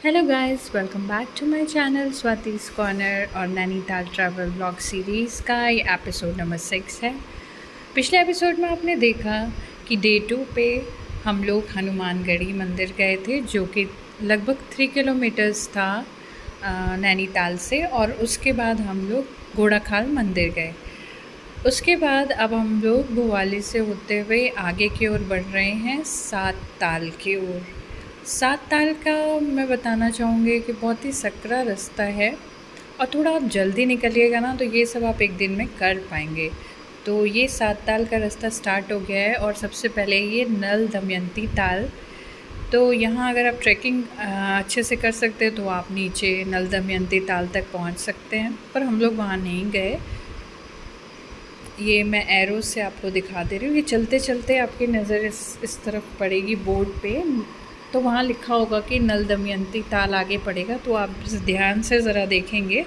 Hello guys, welcome back to my channel Swati's corner और Nainital travel blog series का ये episode number 6 है। पिछले एपिसोड में आपने देखा कि डे 2 पे हम लोग हनुमानगढ़ी मंदिर गए थे, जो कि लगभग 3 किलोमीटर्स था नैनीताल से, और उसके बाद हम लोग घोड़ाखाल मंदिर गए। उसके बाद अब हम लोग भोवाली से होते हुए आगे की ओर बढ़ रहे हैं सात ताल की ओर। सात ताल का मैं बताना चाहूँगी कि बहुत ही सकरा रास्ता है, और थोड़ा आप जल्दी निकलिएगा ना तो ये सब आप एक दिन में कर पाएंगे। तो ये सात ताल का रास्ता स्टार्ट हो गया है, और सबसे पहले ये नल दमयंती ताल। तो यहाँ अगर आप ट्रैकिंग अच्छे से कर सकते हैं तो आप नीचे नल दमयंती ताल तक पहुँच सकते हैं, पर हम लोग वहाँ नहीं गए। ये मैं एरो से आपको दिखा दे रही हूँ। ये चलते चलते आपकी नज़र इस तरफ पड़ेगी बोर्ड पे, तो वहाँ लिखा होगा कि नल दमयंती ताल आगे पड़ेगा, तो आप ध्यान से ज़रा देखेंगे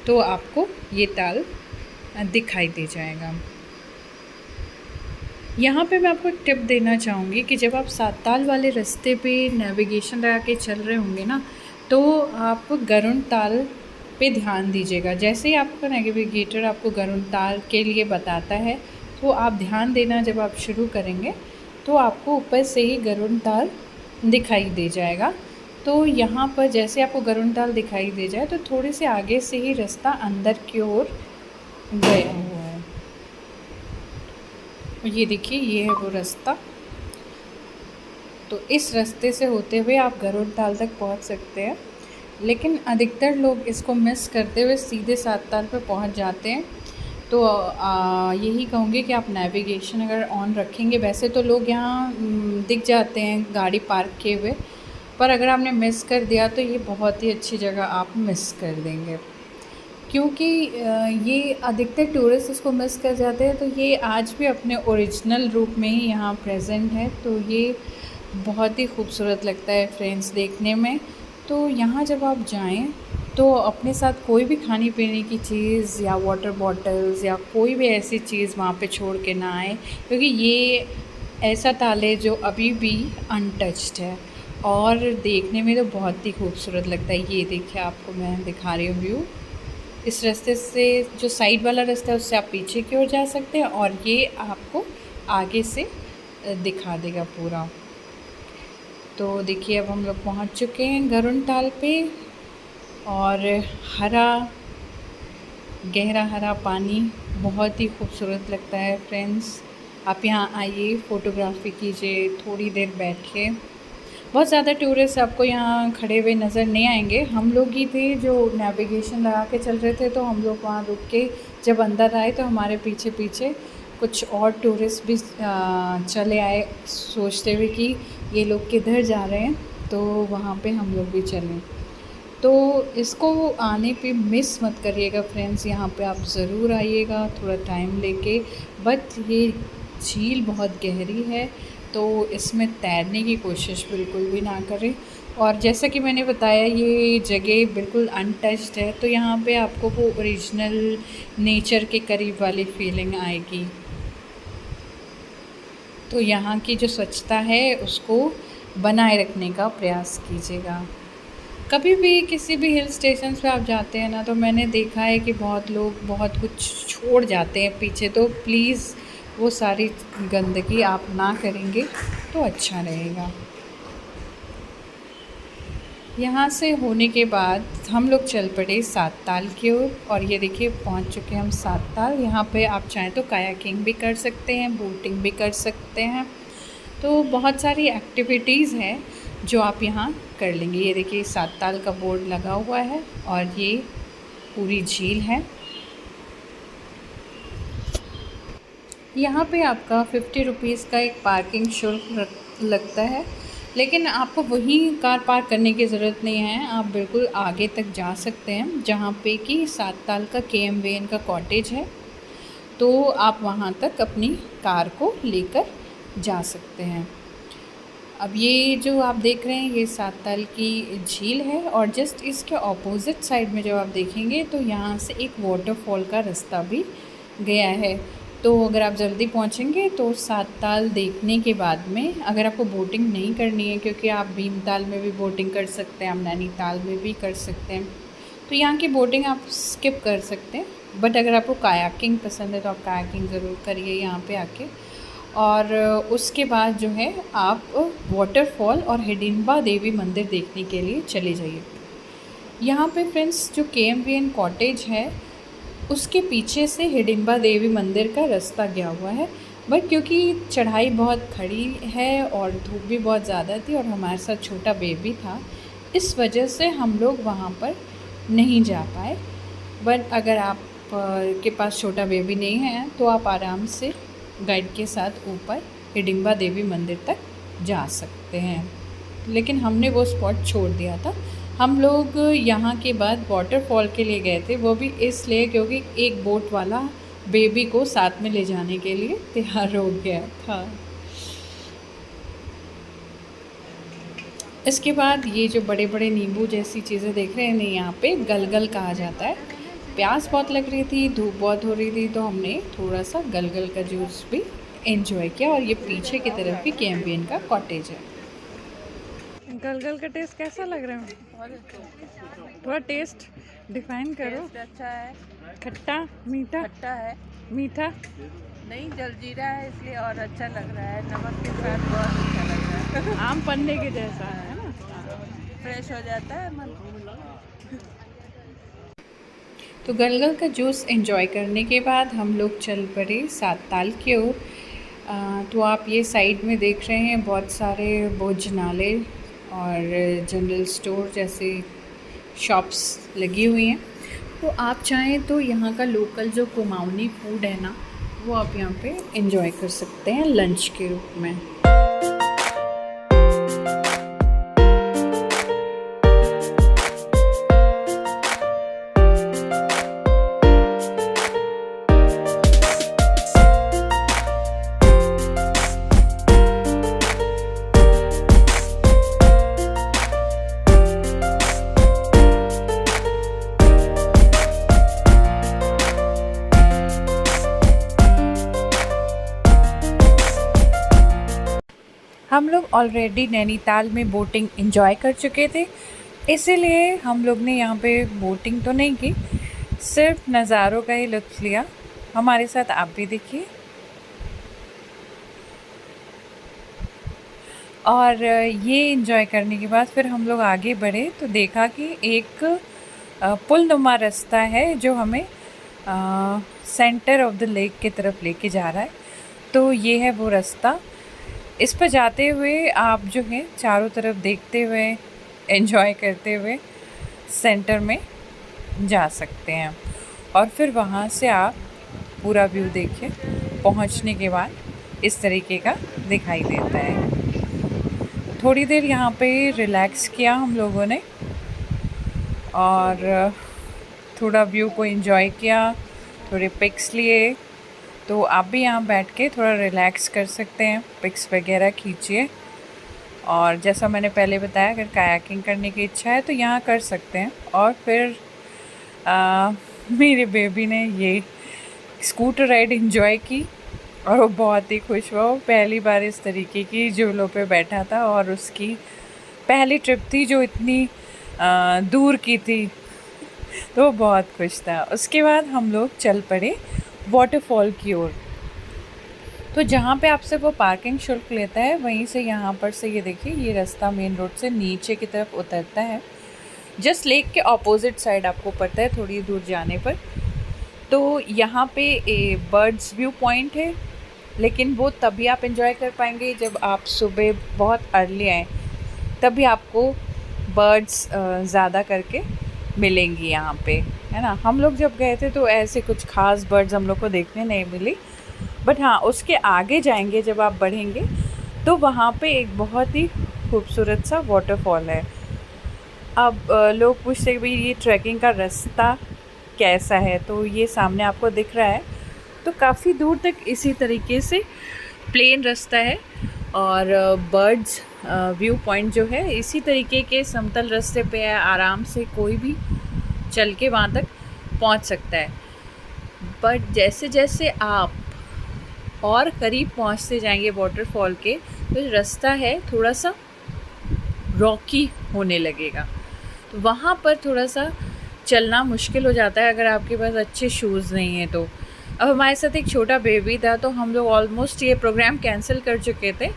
तो आपको ये ताल दिखाई दे जाएगा। यहाँ पे मैं आपको टिप देना चाहूँगी कि जब आप सात ताल वाले रास्ते पे नेविगेशन लगा के चल रहे होंगे ना, तो आप गरुड़ ताल पे ध्यान दीजिएगा। जैसे ही आपका नेविगेटर आपको गरुड़ ताल के लिए बताता है, तो आप ध्यान देना, जब आप शुरू करेंगे तो आपको ऊपर से ही गरुड़ ताल दिखाई दे जाएगा। तो यहाँ पर जैसे आपको गरुड़ ताल दिखाई दे जाए तो थोड़े से आगे से ही रास्ता अंदर की ओर गया हुआ है। ये देखिए, ये है वो रास्ता। तो इस रास्ते से होते हुए आप गरुड़ ताल तक पहुँच सकते हैं, लेकिन अधिकतर लोग इसको मिस करते हुए सीधे सात ताल पर पहुँच जाते हैं। तो यही कहूँगी कि आप नेविगेशन अगर ऑन रखेंगे, वैसे तो लोग यहाँ दिख जाते हैं गाड़ी पार्क किए हुए, पर अगर आपने मिस कर दिया तो ये बहुत ही अच्छी जगह आप मिस कर देंगे, क्योंकि ये अधिकतर टूरिस्ट इसको मिस कर जाते हैं। तो ये आज भी अपने ओरिजिनल रूप में ही यहाँ प्रेजेंट है, तो ये बहुत ही खूबसूरत लगता है फ्रेंड्स देखने में। तो यहाँ जब आप जाएं तो अपने साथ कोई भी खाने पीने की चीज़ या वाटर बॉटल्स या कोई भी ऐसी चीज़ वहाँ पे छोड़ के ना आए, क्योंकि ये ऐसा ताल है जो अभी भी अनटच्ड है और देखने में तो बहुत ही खूबसूरत लगता है। ये देखिए, आपको मैं दिखा रही हूँ व्यू। इस रास्ते से, जो साइड वाला रास्ता है, उससे आप पीछे की ओर जा सकते हैं, और ये आपको आगे से दिखा देगा पूरा। तो देखिए, अब हम लोग पहुँच चुके हैं गरुड़ ताल पे, और हरा, गहरा हरा पानी बहुत ही खूबसूरत लगता है फ्रेंड्स। आप यहाँ आइए, फ़ोटोग्राफी कीजिए, थोड़ी देर बैठिए। बहुत ज़्यादा टूरिस्ट आपको यहाँ खड़े हुए नज़र नहीं आएंगे। हम लोग ही थे जो नेविगेशन लगा के चल रहे थे, तो हम लोग वहाँ रुक के जब अंदर आए तो हमारे पीछे पीछे कुछ और टूरिस्ट भी चले आए, सोचते हुए कि ये लोग किधर जा रहे हैं, तो वहाँ पे हम लोग भी चलें। तो इसको आने पे मिस मत करिएगा फ्रेंड्स, यहाँ पे आप ज़रूर आइएगा थोड़ा टाइम लेके। बट ये झील बहुत गहरी है, तो इसमें तैरने की कोशिश बिल्कुल भी ना करें। और जैसा कि मैंने बताया, ये जगह बिल्कुल अनटच्ड है, तो यहाँ पे आपको वो ओरिजिनल नेचर के करीब वाली फीलिंग आएगी। तो यहाँ की जो स्वच्छता है उसको बनाए रखने का प्रयास कीजिएगा। कभी भी किसी भी हिल स्टेशन पे आप जाते हैं ना, तो मैंने देखा है कि बहुत लोग बहुत कुछ छोड़ जाते हैं पीछे, तो प्लीज़ वो सारी गंदगी आप ना करेंगे तो अच्छा रहेगा। यहाँ से होने के बाद हम लोग चल पड़े सात ताल की ओर, और ये देखिए पहुँच चुके हैं हम सात ताल। यहाँ पे आप चाहें तो कायाकिंग भी कर सकते हैं, बोटिंग भी कर सकते हैं, तो बहुत सारी एक्टिविटीज़ हैं जो आप यहाँ कर लेंगे। ये देखिए, सात ताल का बोर्ड लगा हुआ है, और ये पूरी झील है। यहाँ पे आपका 50 रुपीज़ का एक पार्किंग शुल्क लगता है, लेकिन आपको वहीं कार पार्क करने की ज़रूरत नहीं है। आप बिल्कुल आगे तक जा सकते हैं, जहाँ पे कि सात ताल का KMVN का कॉटेज है, तो आप वहाँ तक अपनी कार को लेकर जा सकते हैं। अब ये जो आप देख रहे हैं, ये सात ताल की झील है, और जस्ट इसके ऑपोजिट साइड में जब आप देखेंगे तो यहाँ से एक वाटरफॉल का रास्ता भी गया है। तो अगर आप जल्दी पहुँचेंगे तो सात ताल देखने के बाद में, अगर आपको बोटिंग नहीं करनी है, क्योंकि आप भीमताल में भी बोटिंग कर सकते हैं, आप नैनीताल में भी कर सकते हैं, तो यहाँ की बोटिंग आप स्किप कर सकते हैं। बट अगर आपको कायाकिंग पसंद है तो आप कायाकिंग ज़रूर करिए यहाँ पे आके। और उसके बाद जो है आप वाटरफॉल और हिडिंबा देवी मंदिर देखने के लिए चले जाइए। यहाँ पे फ्रेंड्स जो KMVN कॉटेज है उसके पीछे से हिडिंबा देवी मंदिर का रास्ता गया हुआ है, बट क्योंकि चढ़ाई बहुत खड़ी है और धूप भी बहुत ज़्यादा थी और हमारे साथ छोटा बेबी था, इस वजह से हम लोग वहाँ पर नहीं जा पाए। बट अगर आप के पास छोटा बेबी नहीं है तो आप आराम से गाइड के साथ ऊपर हिडिंबा देवी मंदिर तक जा सकते हैं। लेकिन हमने वो स्पॉट छोड़ दिया था। हम लोग यहाँ के बाद वाटरफॉल के लिए गए थे, वो भी इसलिए क्योंकि एक बोट वाला बेबी को साथ में ले जाने के लिए तैयार हो गया था। इसके बाद ये जो बड़े बड़े नींबू जैसी चीज़ें देख रहे हैं, इन्हें यहाँ पे गलगल कहा जाता है। प्यास बहुत लग रही थी, धूप बहुत हो रही थी, तो हमने थोड़ा सा गलगल का जूस भी एंजॉय किया। और ये पीछे की तरफ ही KMVN का कॉटेज है। गलगल का टेस्ट कैसा लग रहा है? थोड़ा टेस्ट डिफाइन करो। अच्छा है, खट्टा मीठा? खट्टा है, मीठा नहीं जलजीरा है इसलिए और अच्छा लग रहा है। नमक के साथ बहुत अच्छा लग रहा है। आम पन्ने के जैसा है ना, फ्रेश हो जाता है मन। तो गलगल का जूस एंजॉय करने के बाद हम लोग चल पड़े सात ताल की ओर। तो आप ये साइड में देख रहे हैं बहुत सारे भोजनालय और जनरल स्टोर जैसे शॉप्स लगी हुई हैं। तो आप चाहें तो यहाँ का लोकल जो कुमाऊनी फूड है ना, वो आप यहाँ पे एंजॉय कर सकते हैं लंच के रूप में। हम लोग ऑलरेडी नैनीताल में बोटिंग एंजॉय कर चुके थे, इसीलिए हम लोग ने यहाँ पे बोटिंग तो नहीं की, सिर्फ नज़ारों का ही लुत्फ़ लिया। हमारे साथ आप भी देखिए। और ये एंजॉय करने के बाद फिर हम लोग आगे बढ़े तो देखा कि एक पुल नुमा रास्ता है जो हमें सेंटर ऑफ द लेक की तरफ लेके जा रहा है। तो ये है वो रास्ता। इस पर जाते हुए आप जो है चारों तरफ देखते हुए एंजॉय करते हुए सेंटर में जा सकते हैं और फिर वहाँ से आप पूरा व्यू देखिए। पहुँचने के बाद इस तरीके का दिखाई देता है। थोड़ी देर यहाँ पे रिलैक्स किया हम लोगों ने और थोड़ा व्यू को एंजॉय किया, थोड़े पिक्स लिए। तो आप भी यहाँ बैठ के थोड़ा रिलैक्स कर सकते हैं, पिक्स वगैरह खींचिए। और जैसा मैंने पहले बताया, अगर कायाकिंग करने की इच्छा है तो यहाँ कर सकते हैं। और फिर मेरे बेबी ने ये स्कूटर राइड एंजॉय की और वो बहुत ही खुश हुआ। वो पहली बार इस तरीके की झूलों पे बैठा था और उसकी पहली ट्रिप थी जो इतनी दूर की थी, तो वो बहुत खुश था। उसके बाद हम लोग चल पड़े वाटरफॉल की ओर। तो जहाँ पे आपसे वो पार्किंग शुल्क लेता है, वहीं से यहाँ पर से ये देखिए, ये रास्ता मेन रोड से नीचे की तरफ उतरता है। जस्ट लेक के ऑपोजिट साइड आपको पड़ता है थोड़ी दूर जाने पर। तो यहाँ पे बर्ड्स व्यू पॉइंट है, लेकिन वो तभी आप एंजॉय कर पाएंगे जब आप सुबह बहुत अर्ली आएँ, तभी आपको बर्ड्स ज़्यादा करके मिलेंगी यहाँ पे, है ना। हम लोग जब गए थे तो ऐसे कुछ खास बर्ड्स हम लोग को देखने नहीं मिली, बट हाँ उसके आगे जाएंगे जब आप बढ़ेंगे तो वहाँ पे एक बहुत ही खूबसूरत सा वाटरफॉल है। अब लोग पूछते हैं भाई ये ट्रैकिंग का रास्ता कैसा है, तो ये सामने आपको दिख रहा है। तो काफ़ी दूर तक इसी तरीके से प्लेन रास्ता है और बर्ड्स व्यू पॉइंट जो है इसी तरीके के समतल रास्ते पे है। आराम से कोई भी चल के वहाँ तक पहुँच सकता है। बट जैसे जैसे आप और करीब पहुंचते जाएंगे वाटरफॉल के तो रास्ता है थोड़ा सा रॉकी होने लगेगा, तो वहाँ पर थोड़ा सा चलना मुश्किल हो जाता है अगर आपके पास अच्छे शूज़ नहीं हैं तो। अब हमारे साथ एक छोटा बेबी था तो हम लोग ऑलमोस्ट ये प्रोग्राम कैंसिल कर चुके थे,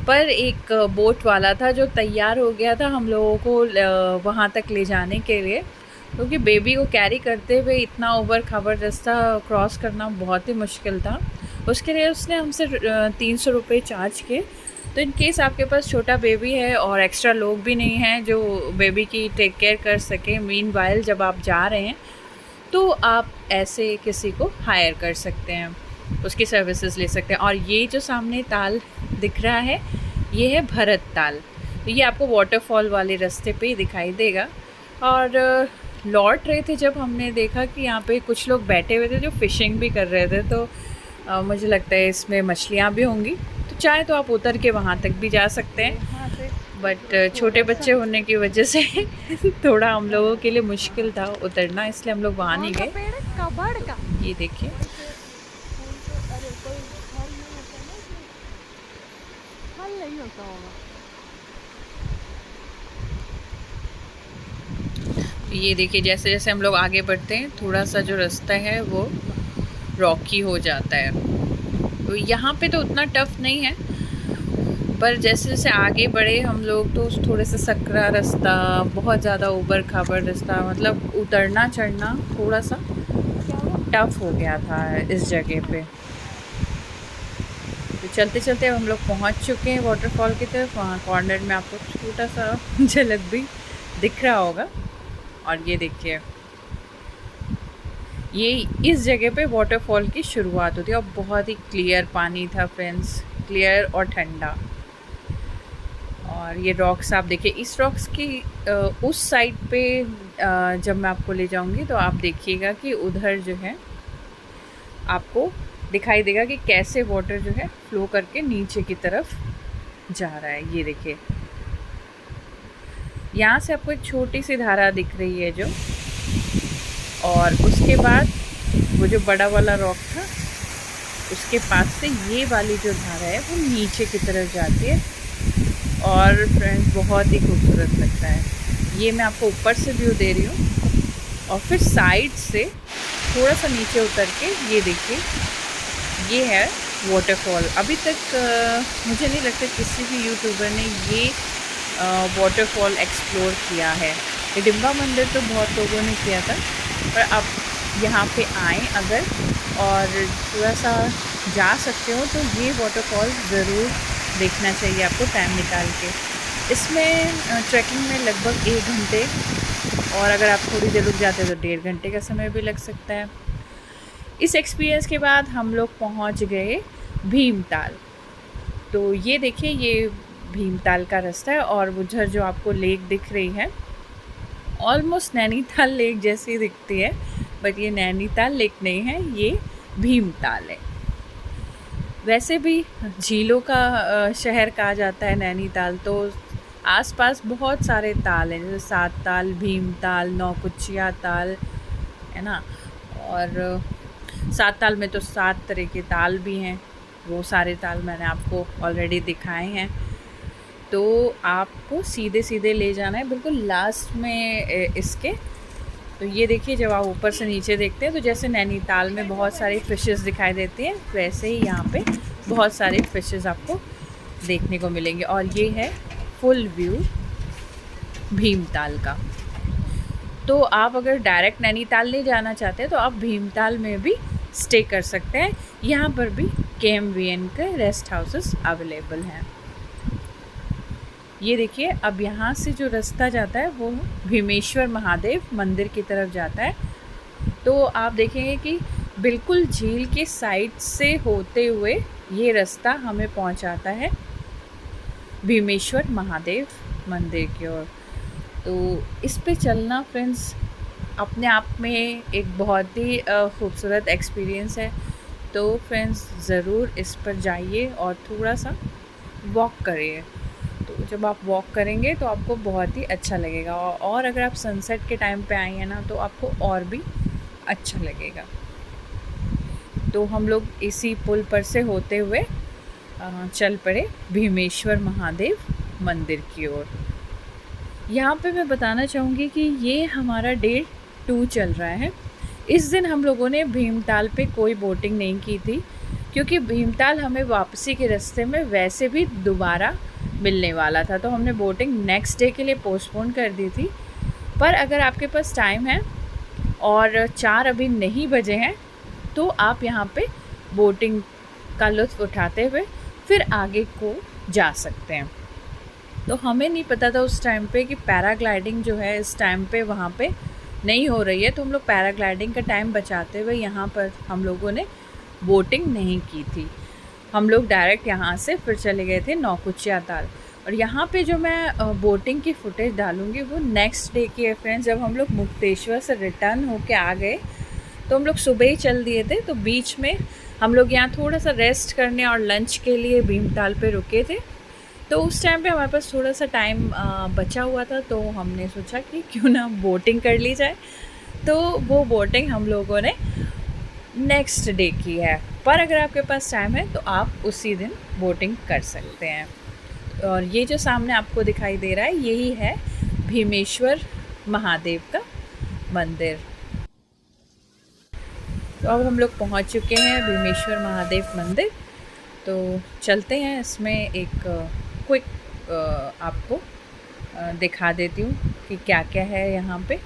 पर एक बोट वाला था जो तैयार हो गया था हम लोगों को वहाँ तक ले जाने के लिए, क्योंकि बेबी को कैरी करते हुए इतना ऊबड़ खाबड़ रास्ता क्रॉस करना बहुत ही मुश्किल था। उसके लिए उसने हमसे 300 रुपये चार्ज किए। तो इन केस आपके पास छोटा बेबी है और एक्स्ट्रा लोग भी नहीं हैं जो बेबी की टेक केयर कर सकें, मीनवाइल जब आप जा रहे हैं तो आप ऐसे किसी को हायर कर सकते हैं, उसकी सर्विसेज ले सकते हैं। और ये जो सामने ताल दिख रहा है ये है भरत ताल, तो ये आपको वाटरफॉल वाले रास्ते पे ही दिखाई देगा। और लौट रहे थे जब हमने देखा कि यहाँ पे कुछ लोग बैठे हुए थे जो फ़िशिंग भी कर रहे थे, तो मुझे लगता है इसमें मछलियाँ भी होंगी, तो चाहे तो आप उतर के वहाँ तक भी जा सकते हैं। बट छोटे बच्चे होने की वजह से थोड़ा हम लोगों के लिए मुश्किल था उतरना, इसलिए हम लोग वहाँ नहीं गए। ये देखिए ये देखिए जैसे जैसे हम लोग आगे बढ़ते हैं थोड़ा सा जो रास्ता है वो रॉकी हो जाता है, तो यहाँ पे तो उतना टफ नहीं है, पर जैसे जैसे आगे बढ़े हम लोग तो थोड़े से सकरा रास्ता, बहुत ज़्यादा ऊबड़ खाबड़ रास्ता, मतलब उतरना चढ़ना थोड़ा सा टफ हो गया था इस जगह पे। तो चलते चलते अब हम लोग पहुँच चुके हैं वाटरफॉल की तरफ। वहाँ कॉर्नर में आपको छोटा सा झलक भी दिख रहा होगा। और ये देखिए ये इस जगह पे वाटरफॉल की शुरुआत होती है और बहुत ही क्लियर पानी था फ्रेंड्स, क्लियर और ठंडा। और ये रॉक्स आप देखिए, इस रॉक्स की उस साइड पे जब मैं आपको ले जाऊंगी तो आप देखिएगा कि उधर जो है आपको दिखाई देगा कि कैसे वाटर जो है फ्लो करके नीचे की तरफ जा रहा है। ये देखिए यहाँ से आपको एक छोटी सी धारा दिख रही है जो, और उसके बाद वो जो बड़ा वाला रॉक था उसके पास से ये वाली जो धारा है वो नीचे की तरफ जाती है। और फ्रेंड्स बहुत ही खूबसूरत लगता है। ये मैं आपको ऊपर से व्यू दे रही हूँ और फिर साइड से थोड़ा सा नीचे उतर के ये देखिए ये है वाटरफॉल। अभी तक मुझे नहीं लगता किसी भी यूट्यूबर ने ये वाटरफॉल एक्सप्लोर किया है। हिडिंबा मंदिर तो बहुत लोगों ने किया था, पर अब यहाँ पे आएँ अगर और थोड़ा सा जा सकते हो तो ये वाटरफॉल ज़रूर देखना चाहिए आपको टाइम निकाल के। इसमें ट्रैकिंग में लगभग 1 घंटे, और अगर आप थोड़ी देर रुक जाते हैं तो 1.5 घंटे का समय भी लग सकता है। इस एक्सपीरियंस के बाद हम लोग पहुँच गए भीमताल। तो ये देखिए ये भीमताल का रास्ता है और उधर जो आपको लेक दिख रही है ऑलमोस्ट नैनीताल लेक जैसी दिखती है, बट ये नैनीताल लेक नहीं है, ये भीमताल है। वैसे भी झीलों का शहर कहा जाता है नैनीताल, तो आसपास बहुत सारे ताल हैं जैसे 7 ताल, भीमताल, नौकुचिया ताल है ना। और 7 ताल में तो 7 तरह के ताल भी हैं, वो सारे ताल मैंने आपको ऑलरेडी दिखाए हैं। तो आपको सीधे सीधे ले जाना है बिल्कुल लास्ट में इसके। तो ये देखिए जब आप ऊपर से नीचे देखते हैं तो जैसे नैनीताल में बहुत सारी फ़िशेस दिखाई देती हैं, वैसे ही यहाँ पे बहुत सारे फ़िशेस आपको देखने को मिलेंगे। और ये है फुल व्यू भीमताल का। तो आप अगर डायरेक्ट नैनीताल नहीं जाना चाहते तो आप भीमताल में भी स्टे कर सकते हैं। यहाँ पर भी KMVN के रेस्ट हाउसेस अवेलेबल हैं। ये देखिए अब यहाँ से जो रास्ता जाता है वो भीमेश्वर महादेव मंदिर की तरफ जाता है। तो आप देखेंगे कि बिल्कुल झील के साइड से होते हुए ये रास्ता हमें पहुँचाता है भीमेश्वर महादेव मंदिर की ओर। तो इस पे चलना फ्रेंड्स अपने आप में एक बहुत ही खूबसूरत एक्सपीरियंस है। तो फ्रेंड्स ज़रूर इस पर जाइए और थोड़ा सा वॉक करिए। तो जब आप वॉक करेंगे तो आपको बहुत ही अच्छा लगेगा, और अगर आप सनसेट के टाइम पे आए हैं ना तो आपको और भी अच्छा लगेगा। तो हम लोग इसी पुल पर से होते हुए चल पड़े भीमेश्वर महादेव मंदिर की ओर। यहाँ पे मैं बताना चाहूँगी कि ये हमारा डे 2 चल रहा है। इस दिन हम लोगों ने भीमताल पे कोई बोटिंग नहीं की थी, क्योंकि भीमताल हमें वापसी के रास्ते में वैसे भी दोबारा मिलने वाला था, तो हमने बोटिंग नेक्स्ट डे के लिए पोस्टपोन कर दी थी। पर अगर आपके पास टाइम है और 4 अभी नहीं बजे हैं, तो आप यहाँ पे बोटिंग का लुत्फ़ उठाते हुए फिर आगे को जा सकते हैं। तो हमें नहीं पता था उस टाइम पे कि पैराग्लाइडिंग जो है इस टाइम पे वहाँ पे नहीं हो रही है, तो हम लोग पैराग्लाइडिंग का टाइम बचाते हुए यहाँ पर हम लोगों ने बोटिंग नहीं की थी। हम लोग डायरेक्ट यहाँ से फिर चले गए थे नौकुचिया ताल। और यहाँ पे जो मैं बोटिंग की फुटेज डालूँगी वो नेक्स्ट डे की है फ्रेंड्स। जब हम लोग मुक्तेश्वर से रिटर्न होके आ गए तो हम लोग सुबह ही चल दिए थे, तो बीच में हम लोग यहाँ थोड़ा सा रेस्ट करने और लंच के लिए भीमताल पे रुके थे। तो उस टाइम पे हमारे पास थोड़ा सा टाइम बचा हुआ था, तो हमने सोचा कि क्यों ना बोटिंग कर ली जाए। तो वो बोटिंग हम लोगों ने नेक्स्ट डे की है। पर अगर आपके पास टाइम है तो आप उसी दिन बोटिंग कर सकते हैं। और ये जो सामने आपको दिखाई दे रहा है यही है भीमेश्वर महादेव का मंदिर। तो अब हम लोग पहुंच चुके हैं भीमेश्वर महादेव मंदिर। तो चलते हैं, इसमें एक क्विक आपको दिखा देती हूँ कि क्या क्या है यहाँ पे।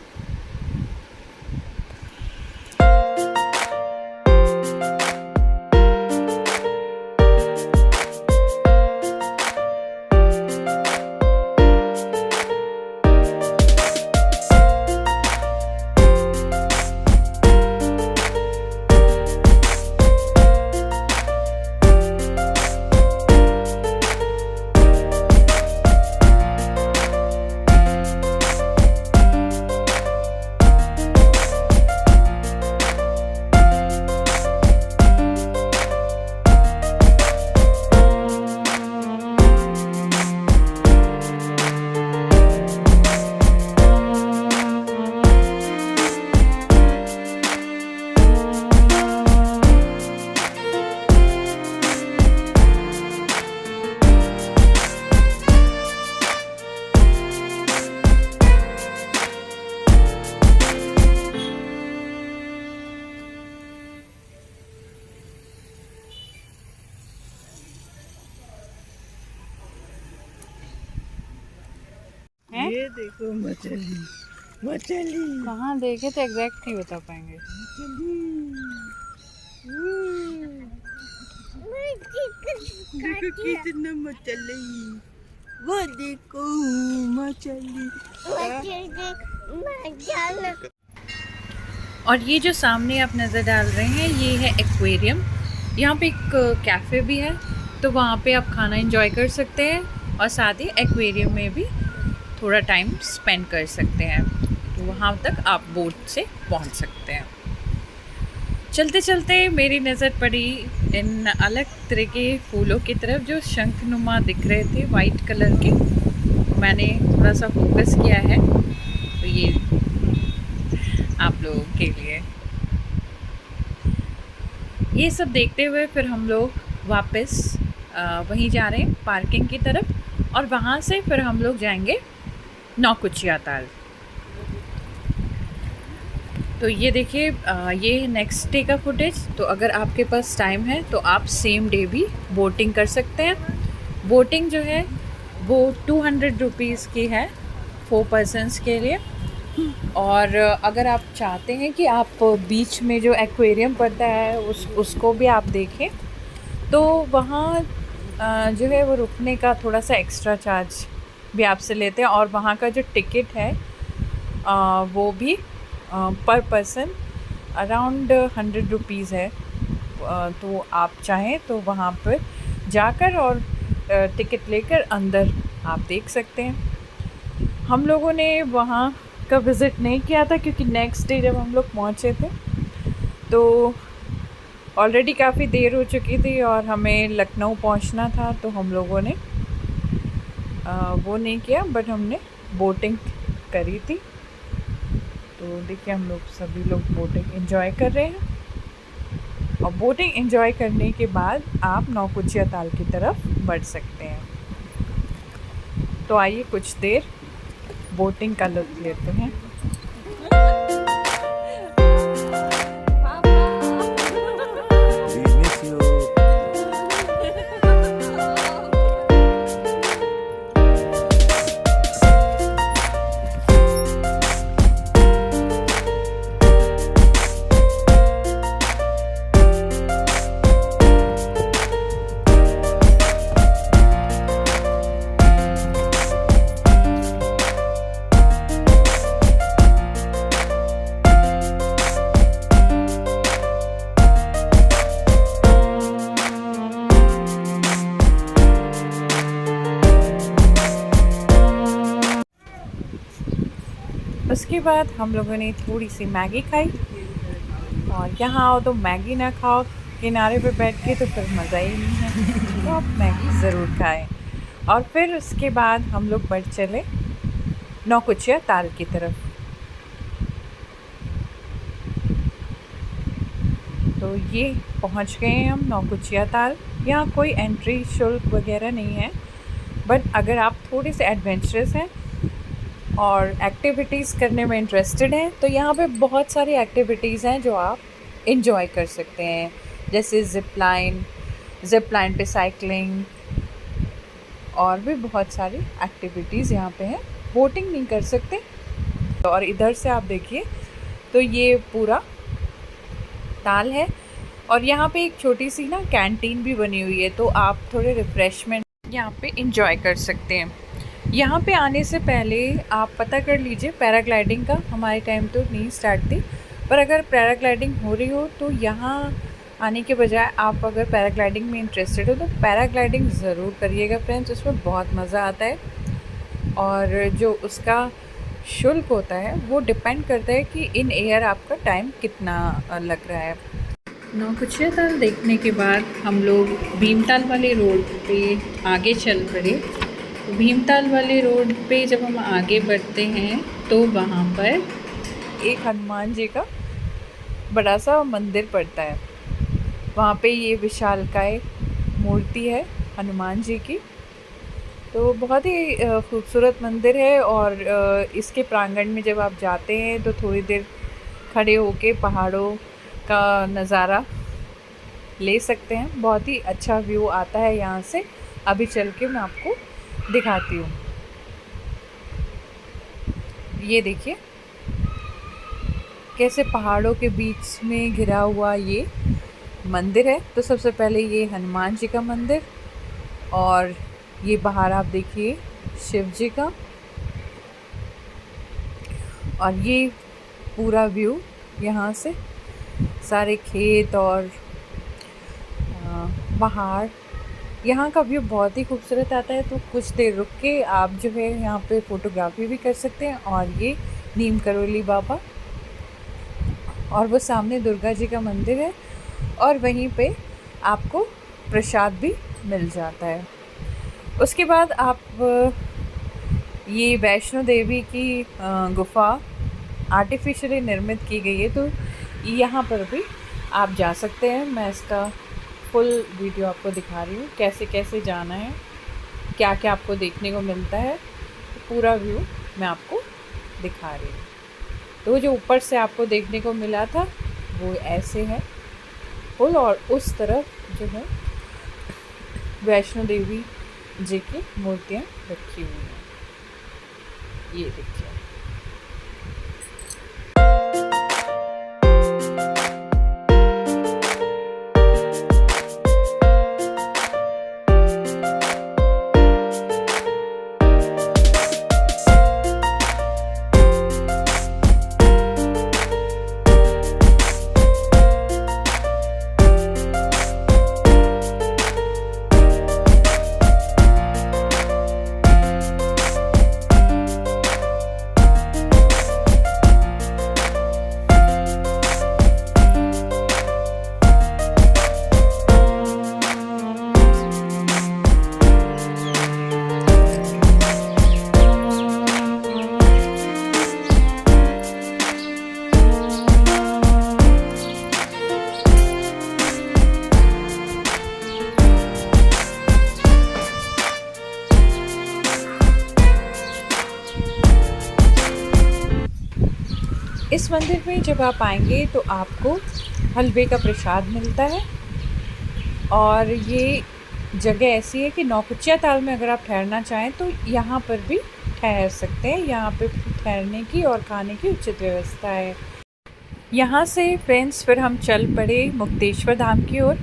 ये देखो मछली, मछली कहाँ देखे तो एग्जैक्ट नहीं बता पाएंगे। देखो कितना मछली, वो देखो मछली। और ये जो सामने आप नज़र डाल रहे हैं ये है एक्वेरियम। यहाँ पे एक कैफ़े भी है, तो वहाँ पे आप खाना एंजॉय कर सकते हैं और साथ ही एक्वेरियम में भी थोड़ा टाइम स्पेंड कर सकते हैं। तो वहाँ तक आप बोट से पहुँच सकते हैं। चलते चलते मेरी नज़र पड़ी इन अलग तरह के फूलों की तरफ जो शंखनुमा दिख रहे थे वाइट कलर के। मैंने थोड़ा सा फोकस किया है, तो ये आप लोगों के लिए। ये सब देखते हुए फिर हम लोग वापस वहीं जा रहे हैं पार्किंग की तरफ, और वहाँ से फिर हम लोग जाएंगे नौकुचिया ताल। तो ये देखिए ये नेक्स्ट डे का फुटेज। तो अगर आपके पास टाइम है तो आप सेम डे भी बोटिंग कर सकते हैं। बोटिंग जो है वो 200 रुपीज़ की है 4 पर्सनस के लिए। और अगर आप चाहते हैं कि आप बीच में जो एक्वेरियम पड़ता है उसको भी आप देखें, तो वहाँ जो है वो रुकने का थोड़ा सा एक्स्ट्रा चार्ज भी आपसे लेते हैं। और वहाँ का जो टिकट है वो भी पर पर्सन अराउंड 100 रुपीज़ है। तो आप चाहें तो वहाँ पर जाकर और टिकट लेकर अंदर आप देख सकते हैं। हम लोगों ने वहाँ का विज़िट नहीं किया था, क्योंकि नेक्स्ट डे जब हम लोग पहुँचे थे तो ऑलरेडी काफ़ी देर हो चुकी थी और हमें लखनऊ पहुँचना था, तो हम लोगों ने वो नहीं किया, बट हमने बोटिंग करी थी। तो देखिए हम लोग सभी लोग बोटिंग एंजॉय कर रहे हैं। और बोटिंग एंजॉय करने के बाद आप नौकुचिया ताल की तरफ बढ़ सकते हैं। तो आइए कुछ देर बोटिंग का लुत्फ लेते हैं। उसके बाद हम लोगों ने थोड़ी सी मैगी खाई, और यहाँ आओ तो मैगी ना खाओ किनारे पे बैठ के तो फिर मज़ा ही नहीं है। तो आप मैगी ज़रूर खाएं। और फिर उसके बाद हम लोग बढ़ चले नौकुचिया ताल की तरफ। तो ये पहुँच गए हैं हम नौकुचिया ताल। यहाँ कोई एंट्री शुल्क वगैरह नहीं है, बट अगर आप थोड़े से एडवेंचरस हैं और एक्टिविटीज़ करने में इंटरेस्टेड हैं तो यहाँ पे बहुत सारी एक्टिविटीज़ हैं जो आप इंजॉय कर सकते हैं, जैसे ज़िप लाइन पे साइकिलिंग, और भी बहुत सारी एक्टिविटीज़ यहाँ पे हैं। बोटिंग नहीं कर सकते। और इधर से आप देखिए तो ये पूरा ताल है, और यहाँ पे एक छोटी सी ना कैंटीन भी बनी हुई है, तो आप थोड़े रिफ़्रेशमेंट यहाँ पे इंजॉय कर सकते हैं। यहाँ पे आने से पहले आप पता कर लीजिए पैराग्लाइडिंग का। हमारे टाइम तो नहीं स्टार्ट थी, पर अगर पैराग्लाइडिंग हो रही हो तो यहाँ आने के बजाय आप अगर पैराग्लाइडिंग में इंटरेस्टेड हो तो पैराग्लाइडिंग ज़रूर करिएगा फ्रेंड्स, उसमें बहुत मज़ा आता है। और जो उसका शुल्क होता है वो डिपेंड करता है कि इन एयर आपका टाइम कितना लग रहा है। नौकुचिया ताल देखने के बाद हम लोग भीमताल वाले रोड पे आगे चल पड़े। भीमताल वाले रोड पे जब हम आगे बढ़ते हैं तो वहाँ पर एक हनुमान जी का बड़ा सा मंदिर पड़ता है। वहाँ पे ये विशालकाय मूर्ति है हनुमान जी की। तो बहुत ही खूबसूरत मंदिर है, और इसके प्रांगण में जब आप जाते हैं तो थोड़ी देर खड़े होके पहाड़ों का नज़ारा ले सकते हैं। बहुत ही अच्छा व्यू आता है यहाँ से। अभी चल के मैं आपको दिखाती हूँ। ये देखिए कैसे पहाड़ों के बीच में घिरा हुआ ये मंदिर है। तो सबसे पहले ये हनुमान जी का मंदिर, और ये बाहर आप देखिए शिव जी का, और ये पूरा व्यू यहाँ से सारे खेत और पहाड़, यहाँ का व्यू बहुत ही खूबसूरत आता है। तो कुछ देर रुक के आप जो है यहाँ पे फ़ोटोग्राफी भी कर सकते हैं। और ये नीम करोली बाबा, और वो सामने दुर्गा जी का मंदिर है, और वहीं पे आपको प्रसाद भी मिल जाता है। उसके बाद आप ये वैष्णो देवी की गुफ़ा आर्टिफिशियली निर्मित की गई है, तो यहाँ पर भी आप जा सकते हैं। मैं इसका फुल वीडियो आपको दिखा रही हूँ, कैसे कैसे जाना है, क्या क्या आपको देखने को मिलता है। तो पूरा व्यू मैं आपको दिखा रही हूँ। तो जो ऊपर से आपको देखने को मिला था वो ऐसे है फुल, और उस तरफ जो है वैष्णो देवी जी की मूर्तियाँ रखी हुई हैं। ये देखिए। इस मंदिर में जब आप आएंगे तो आपको हलवे का प्रसाद मिलता है। और ये जगह ऐसी है कि नौकुचिया ताल में अगर आप ठहरना चाहें तो यहाँ पर भी ठहर सकते हैं। यहाँ पे ठहरने की और खाने की उचित व्यवस्था है। यहाँ से फ्रेंड्स फिर हम चल पड़े मुक्तेश्वर धाम की ओर।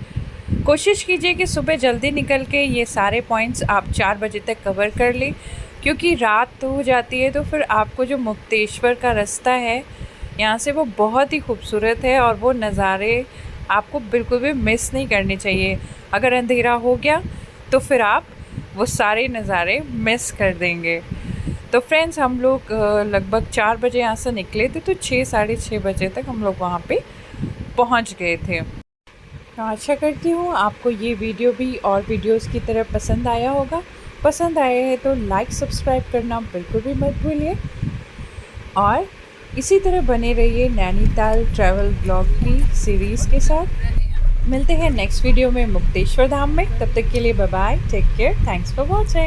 कोशिश कीजिए कि सुबह जल्दी निकल के ये सारे पॉइंट्स आप 4 बजे तक कवर कर लें, क्योंकि रात तो हो जाती है। तो फिर आपको जो मुक्तेश्वर का रास्ता है यहाँ से वो बहुत ही खूबसूरत है और वो नज़ारे आपको बिल्कुल भी मिस नहीं करने चाहिए। अगर अंधेरा हो गया तो फिर आप वो सारे नज़ारे मिस कर देंगे। तो फ्रेंड्स हम लोग लगभग 4 बजे यहाँ से निकले थे, तो 6 साढ़े 6 बजे तक हम लोग वहाँ पे पहुँच गए थे। तो आशा करती हूँ आपको ये वीडियो भी और वीडियोस की तरह पसंद आया होगा। पसंद आया है तो लाइक सब्सक्राइब करना बिल्कुल भी मत भूलिए और इसी तरह बने रहिए नैनीताल ट्रैवल ब्लॉग की सीरीज़ के साथ। मिलते हैं नेक्स्ट वीडियो में मुक्तेश्वर धाम में। तब तक के लिए bye bye, take care, thanks for watching.